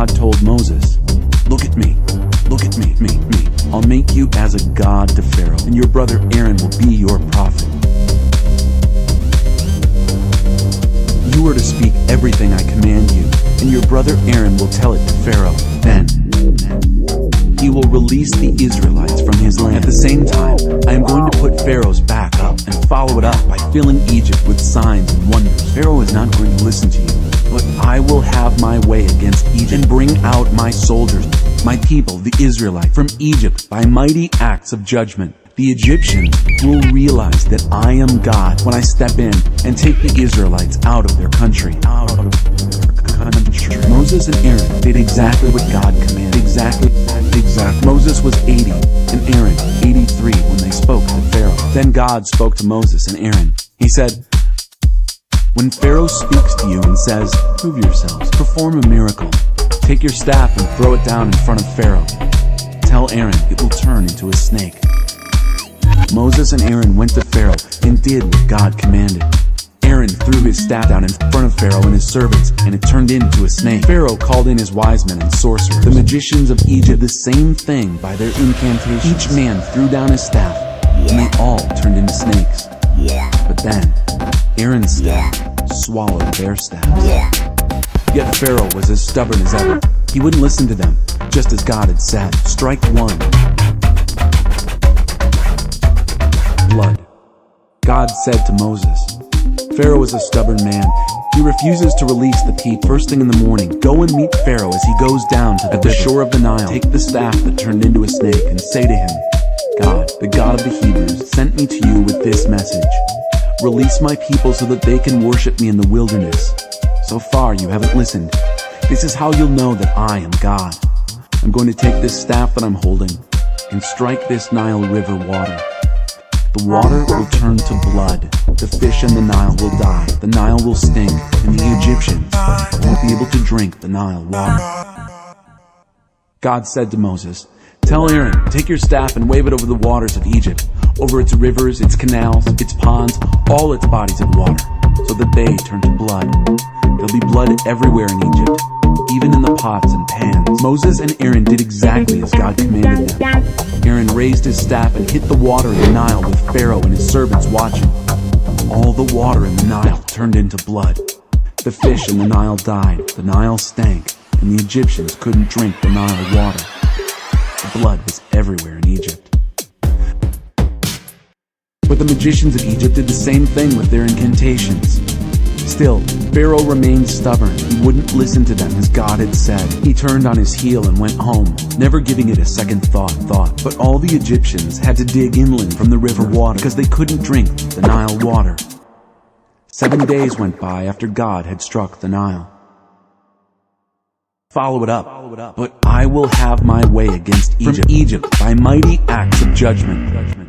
God told Moses, "Look at me, me. I'll make you as a god to Pharaoh, and your brother Aaron will be your prophet. You are to speak everything I command you, and your brother Aaron will tell it to Pharaoh. Then he will release the Israelites from his land. At the same time, I am going to put Pharaoh's back up and follow it up by filling Egypt with signs and wonders. Pharaoh is not going to listen to you, but I will have my way against Egypt and bring out my soldiers, my people, the Israelites, from Egypt by mighty acts of judgment. The Egyptians will realize that I am God when I step in and take the Israelites out of their country. Moses and Aaron did exactly what God commanded. Exactly. Moses was 80 and Aaron 83 when they spoke to Pharaoh. Then God spoke to Moses and Aaron. He said, "When Pharaoh speaks to you and says, 'Prove yourselves, perform a miracle,' take your staff and throw it down in front of Pharaoh. Tell Aaron it will turn into a snake." Moses and Aaron went to Pharaoh and did what God commanded. Aaron threw his staff down in front of Pharaoh and his servants, and it turned into a snake. Pharaoh called in his wise men and sorcerers, the magicians of Egypt, the same thing by their incantations. Each man threw down his staff, and they all turned into snakes. But then, Aaron's staff swallowed their staffs. Yet Pharaoh was as stubborn as ever. He wouldn't listen to them, just as God had said. Strike one. Blood. God said to Moses, "Pharaoh is a stubborn man. He refuses to release the people. First thing in the morning, go and meet Pharaoh as he goes down to the shore of the Nile. Take the staff that turned into a snake and say to him, 'God, the God of the Hebrews, sent me to you with this message. Release my people so that they can worship me in the wilderness. So far you haven't listened. This is how you'll know that I am God. I'm going to take this staff that I'm holding and strike this Nile River water. The water will turn to blood. The fish in the Nile will die. The Nile will stink, and the Egyptians won't be able to drink the Nile water." God said to Moses, "Tell Aaron, take your staff and wave it over the waters of Egypt, over its rivers, its canals, its ponds, all its bodies of water, so that they turn to blood. There'll be blood everywhere in Egypt, even in the pots and pans." Moses and Aaron did exactly as God commanded them. Aaron raised his staff and hit the water in the Nile with Pharaoh and his servants watching. All the water in the Nile turned into blood. The fish in the Nile died, the Nile stank, and the Egyptians couldn't drink the Nile water. The blood was everywhere in Egypt. But the magicians of Egypt did the same thing with their incantations. Still, Pharaoh remained stubborn. He wouldn't listen to them as God had said. He turned on his heel and went home, never giving it a second thought. But all the Egyptians had to dig inland from the river water because they couldn't drink the Nile water. 7 days went by after God had struck the Nile. Follow it up. But I will have my way against Egypt by mighty acts of judgment.